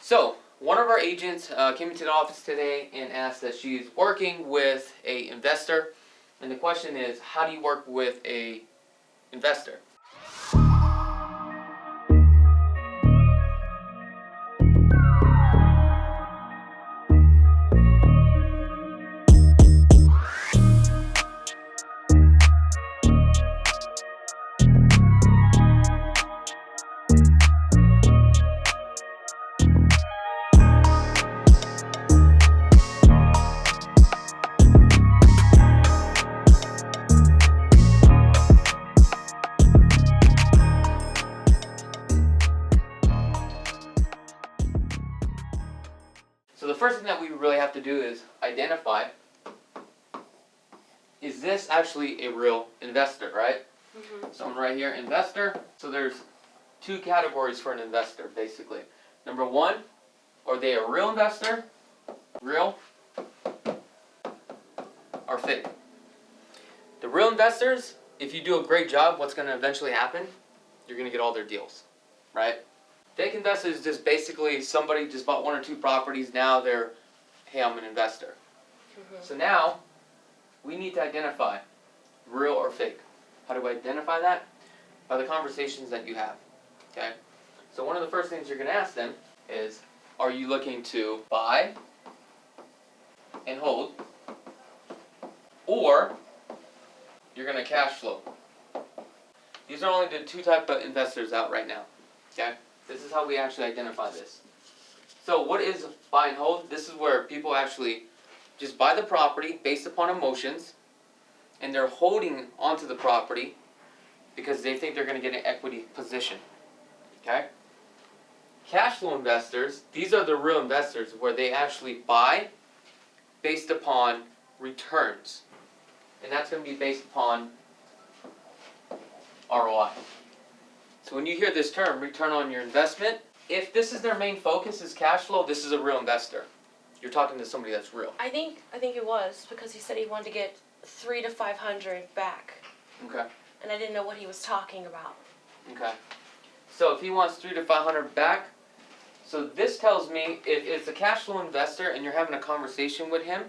So, one of our agents came into the office today and asked that she's working with an investor. And the question is, how do you work with an investor? So the first thing that we really have to do is identify, is this actually a real investor, right? Mm-hmm. So I'm right here, investor. So there's two categories for an investor, basically. Number one, are they a real investor, real, or fake? The real investors, if you do a great job, what's going to eventually happen? You're going to get all their deals, right? Fake investor is just basically somebody just bought one or two properties. Now they're, hey, I'm an investor. Mm-hmm. So now we need to identify real or fake. How do we identify that? By the conversations that you have. Okay. So one of the first things you're going to ask them is, are you looking to buy and hold, or you're going to cash flow? These are only the two types of investors out right now. Okay. This is how we actually identify this. So what is buy and hold? This is where people actually just buy the property based upon emotions, and they're holding onto the property because they think they're going to get an equity position. Okay? Cash flow investors, these are the real investors where they actually buy based upon returns. And that's going to be based upon ROI. So when you hear this term, return on your investment, if this is their main focus is cash flow, this is a real investor. You're talking to somebody that's real. I think it was because he said he wanted to get 300 to 500 back. Okay. And I didn't know what he was talking about. Okay. So if he wants 300 to 500 back, so this tells me if it's a cash flow investor and you're having a conversation with him,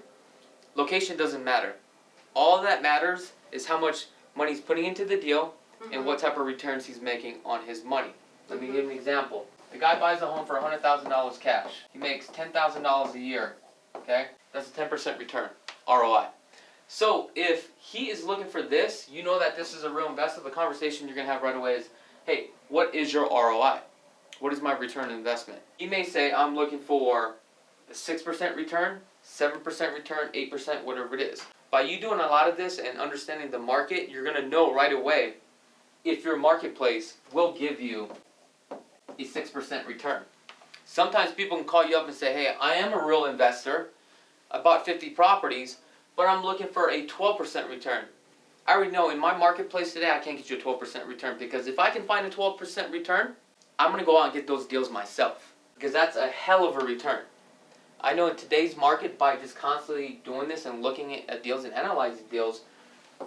location doesn't matter. All that matters is how much money he's putting into the deal. Mm-hmm. And what type of returns he's making on his money. Let me give you an example. The guy buys a home for $100,000 cash. He makes $10,000 a year. Okay? That's a 10% return. ROI. So if he is looking for this, you know that this is a real investor. The conversation you're going to have right away is, hey, what is your ROI? What is my return on investment? He may say, I'm looking for a 6% return, 7% return, 8%, whatever it is. By you doing a lot of this and understanding the market, you're going to know right away if your marketplace will give you a 6% return. Sometimes people can call you up and say, hey, I am a real investor. I bought 50 properties, but I'm looking for a 12% return. I already know in my marketplace today, I can't get you a 12% return because if I can find a 12% return, I'm going to go out and get those deals myself because that's a hell of a return. I know in today's market, by just constantly doing this and looking at deals and analyzing deals,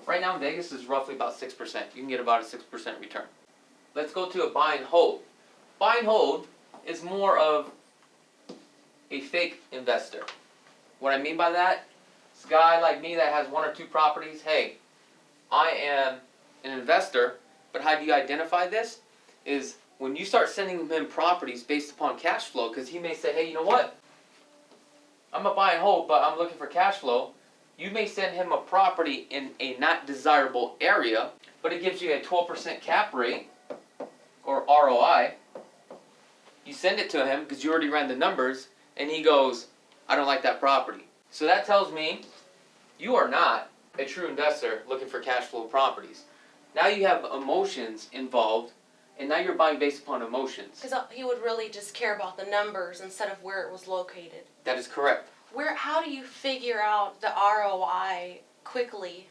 right now in Vegas is roughly about 6%. You can get about a 6% return. Let's go to a buy and hold. Buy and hold is more of a fake investor. What I mean by that, this guy like me that has one or two properties, hey, I am an investor, but how do you identify this? Is when you start sending him properties based upon cash flow, because he may say, hey, you know what? I'm a buy and hold, but I'm looking for cash flow. You may send him a property in a not desirable area, but it gives you a 12% cap rate or ROI. You send it to him because you already ran the numbers, and he goes, I don't like that property. So that tells me you are not a true investor looking for cash flow properties. Now you have emotions involved, and now you're buying based upon emotions. Because he would really just care about the numbers instead of where it was located. That is correct. How do you figure out the ROI quickly?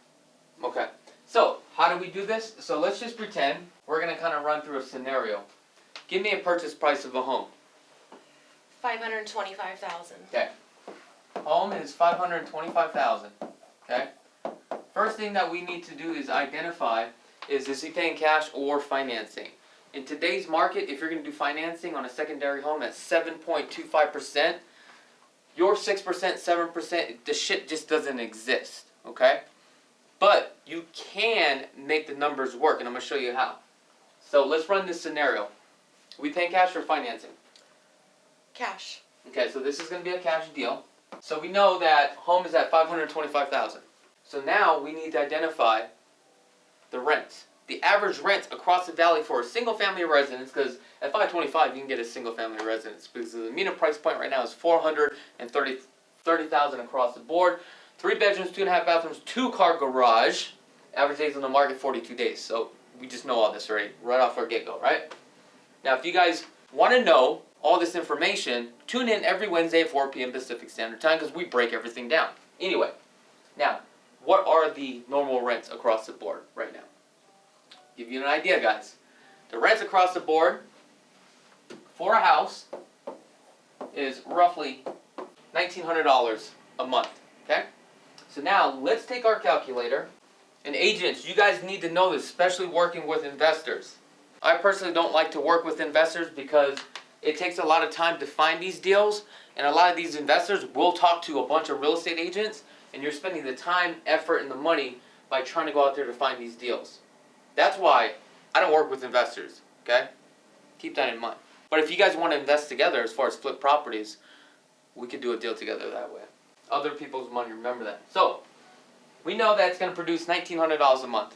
Okay, so how do we do this? So let's just pretend we're going to kind of run through a scenario. Give me a purchase price of a home. $525,000. Okay. Home is $525,000. Okay. First thing that we need to do is identify is he paying cash or financing? In today's market, if you're going to do financing on a secondary home at 7.25%, your 6%, 7%, the shit just doesn't exist, okay? But you can make the numbers work, and I'm going to show you how. So let's run this scenario. We paying cash or financing? Cash. Okay, so this is going to be a cash deal. So we know that home is at $525,000. So now we need to identify the rent. The average rent across the valley for a single family residence, because at $525,000 you can get a single family residence, because the median price point right now is $430,000 across the board. 3 bedrooms, 2.5 bathrooms, 2-car garage. Average days on the market 42 days. So we just know all this already, right off our get-go, right? Now if you guys want to know all this information, tune in every Wednesday at 4 p.m. Pacific Standard Time, because we break everything down. Anyway, now, what are the normal rents across the board right now? Give you an idea, guys. The rents across the board for a house is roughly $1,900 a month, okay? So now, let's take our calculator, and agents, you guys need to know this, especially working with investors. I personally don't like to work with investors because it takes a lot of time to find these deals, and a lot of these investors will talk to a bunch of real estate agents, and you're spending the time, effort, and the money by trying to go out there to find these deals. That's why I don't work with investors, okay? Keep that in mind. But if you guys want to invest together as far as flip properties, we could do a deal together that way. Other people's money, remember that. So, we know that it's going to produce $1,900 a month,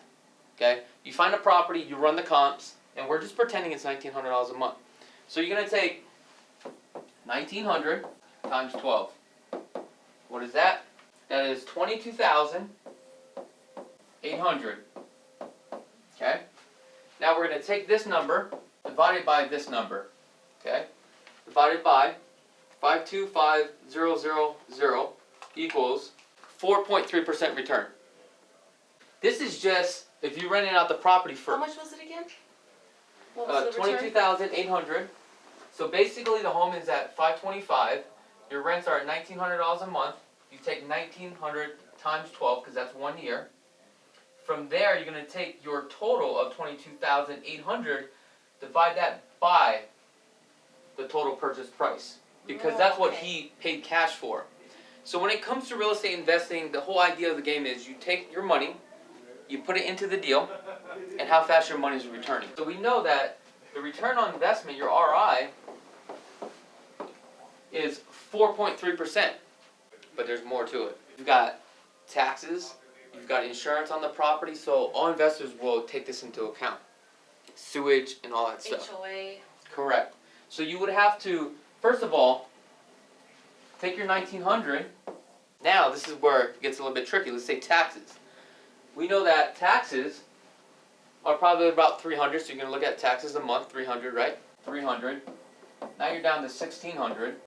okay? You find a property, you run the comps, and we're just pretending it's $1,900 a month. So you're going to take 1,900 times 12. What is that? That is 22,800. Okay? Now we're going to take this number, divided by this number. Okay? Divided by 525,000 equals 4.3% return. This is just if you rented out the property for... How much was it again? What was the return? 22,800. So basically the home is at $525,000. Your rents are at $1,900 a month. You take 1,900 times 12 because that's 1 year. From there, you're going to take your total of 22,800, divide that by the total purchase price, because that's what he paid cash for. So when it comes to real estate investing, the whole idea of the game is you take your money, you put it into the deal, and how fast your money is returning. So we know that the return on investment, your RI, is 4.3%, but there's more to it. You've got taxes, you've got insurance on the property, so all investors will take this into account. Sewage and all that stuff. HOA. Correct. So you would have to, first of all, take your 1,900. Now, this is where it gets a little bit tricky. Let's say taxes. We know that taxes are probably about 300, so you're going to look at taxes a month, 300, right? 300. Now you're down to 1,600.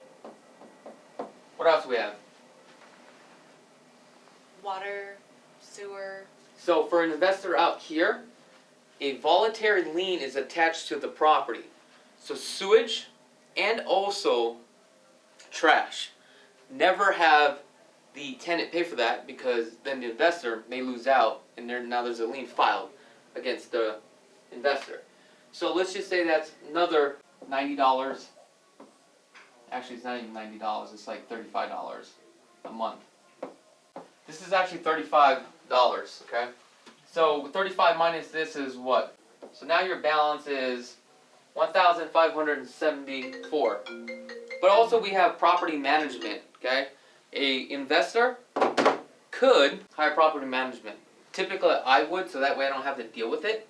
What else do we have? Water, sewer. So for an investor out here, a voluntary lien is attached to the property. So sewage and also trash. Never have the tenant pay for that, because then the investor may lose out, and now there's a lien filed against the investor. So let's just say that's another $90. Actually, it's not even $90. It's like $35 a month. This is actually $35, okay? So 35 minus this is what? So now your balance is $1,574. But also we have property management, okay? A investor could hire property management. Typically I would, so that way I don't have to deal with it,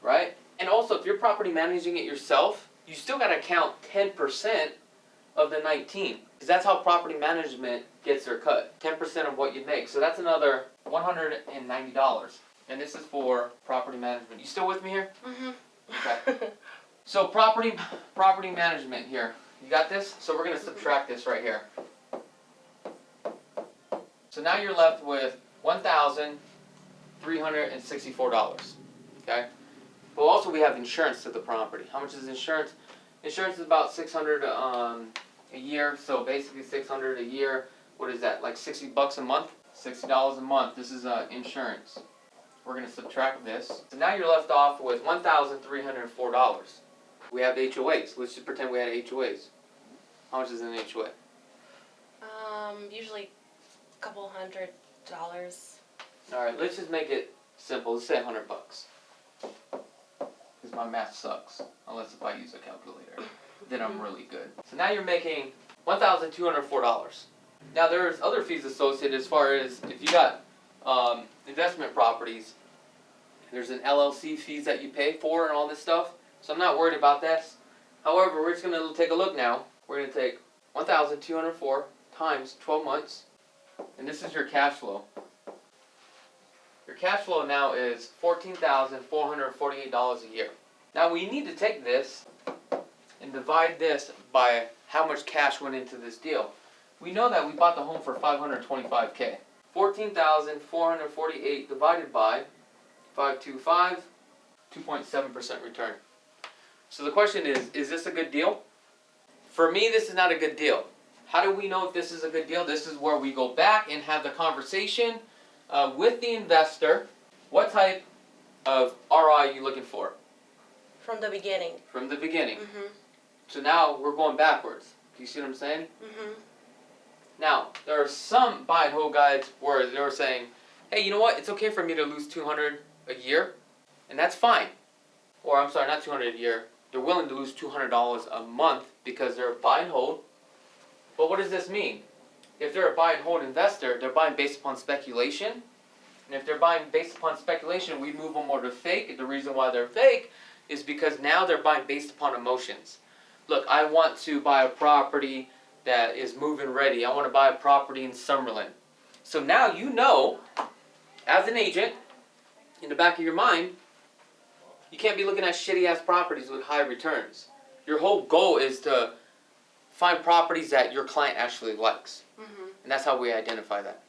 right? And also if you're property managing it yourself, you still got to count 10% of the 19. Because that's how property management gets their cut. 10% of what you make. So that's another $190. And this is for property management. You still with me here? Mm-hmm. Okay. So property management here. You got this? So we're going to subtract this right here. So now you're left with $1,364. Okay? But also we have insurance to the property. How much is insurance? Insurance is about $600 a year. So basically $600 a year. What is that? Like $60 a month? $60 a month. This is insurance. we're going to subtract this. So now you're left off with $1,304. We have the HOAs. Let's just pretend we had HOAs. How much is an HOA? Usually a couple $100. Alright, let's just make it simple. Let's say $100. Because my math sucks. Unless if I use a calculator. Then I'm really good. So now you're making $1,204. Now there's other fees associated as far as if you got investment properties. There's an LLC fees that you pay for and all this stuff. So I'm not worried about that. However, we're just going to take a look now. We're going to take 1,204 times 12 months. And this is your cash flow. Your cash flow now is $14,448 a year. Now we need to take this and divide this by how much cash went into this deal. We know that we bought the home for $525K. 14,448 divided by 525, 2.7% return. So the question is this a good deal? For me, this is not a good deal. How do we know if this is a good deal? This is where we go back and have the conversation with the investor. What type of ROI are you looking for? From the beginning. From the beginning. So now we're going backwards. Do you see what I'm saying? Now, there are some buy and hold guides where they were saying, hey, you know what? It's okay for me to lose $200 a year, and that's fine. Or I'm sorry, not $200 a year. They're willing to lose $200 a month because they're a buy and hold. But what does this mean? If they're a buy and hold investor, they're buying based upon speculation. And if they're buying based upon speculation, we move them over to fake. The reason why they're fake is because now they're buying based upon emotions. Look, I want to buy a property that is move-in ready. I want to buy a property in Summerlin. So now you know, as an agent, in the back of your mind, you can't be looking at shitty-ass properties with high returns. Your whole goal is to find properties that your client actually likes. And that's how we identify that.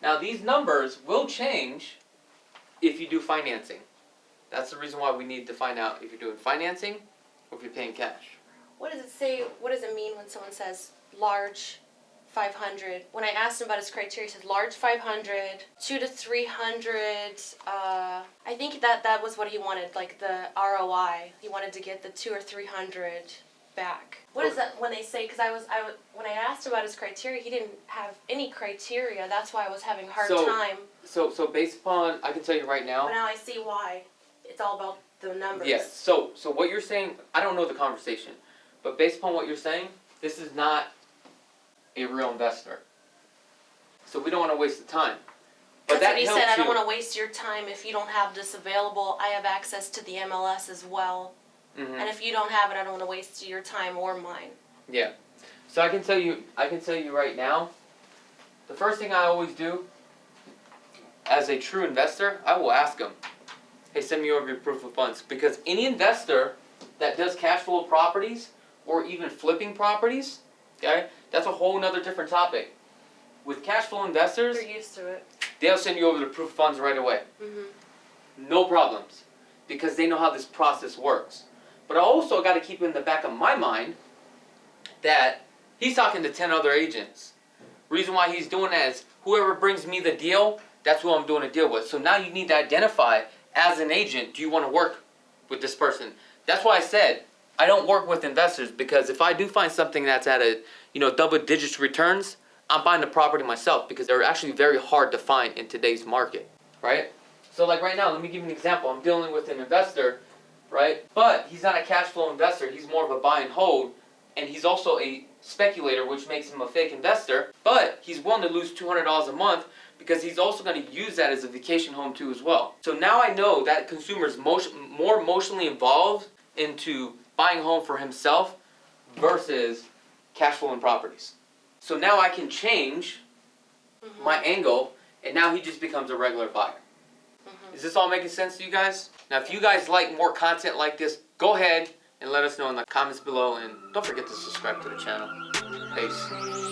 Now these numbers will change if you do financing. That's the reason why we need to find out if you're doing financing or if you're paying cash. What does it say? What does it mean when someone says large 500? When I asked him about his criteria, he said large 500, 2 to 300. I think that was what he wanted, like the ROI. He wanted to get the 2 or 300 back. What is that when they say? Because when I asked about his criteria, he didn't have any criteria. That's why I was having a hard time. So based upon, I can tell you right now. But now I see why. It's all about the numbers. Yes. So what you're saying, I don't know the conversation, but based upon what you're saying, this is not a real investor. So we don't want to waste the time. But That's what he helps said. I don't you. want to waste your time if you don't have this available. I have access to the MLS as well. And if you don't have it, I don't want to waste your time or mine. Yeah. So I can tell you right now, the first thing I always do as a true investor, I will ask them, hey, send me over your proof of funds. Because any investor that does cash flow properties or even flipping properties, okay, that's a whole nother different topic. With cash flow investors, They're used to it. they'll send you over the proof of funds right away. No problems. Because they know how this process works. But I also got to keep in the back of my mind that he's talking to 10 other agents. Reason why he's doing that is whoever brings me the deal, that's who I'm doing a deal with. So now you need to identify as an agent, do you want to work with this person? That's why I said I don't work with investors, because if I do find something that's at a double digits returns, I'm buying the property myself because they're actually very hard to find in today's market, right? So like right now, let me give you an example. I'm dealing with an investor, right? But he's not a cash flow investor. He's more of a buy and hold, and he's also a speculator, which makes him a fake investor. But he's willing to lose $200 a month because he's also going to use that as a vacation home too as well. So now I know that consumer's more emotionally involved into buying a home for himself versus cash flowing properties. So now I can change my angle, and now he just becomes a regular buyer. Is this all making sense to you guys? Now, if you guys like more content like this, go ahead and let us know in the comments below, and don't forget to subscribe to the channel. Peace.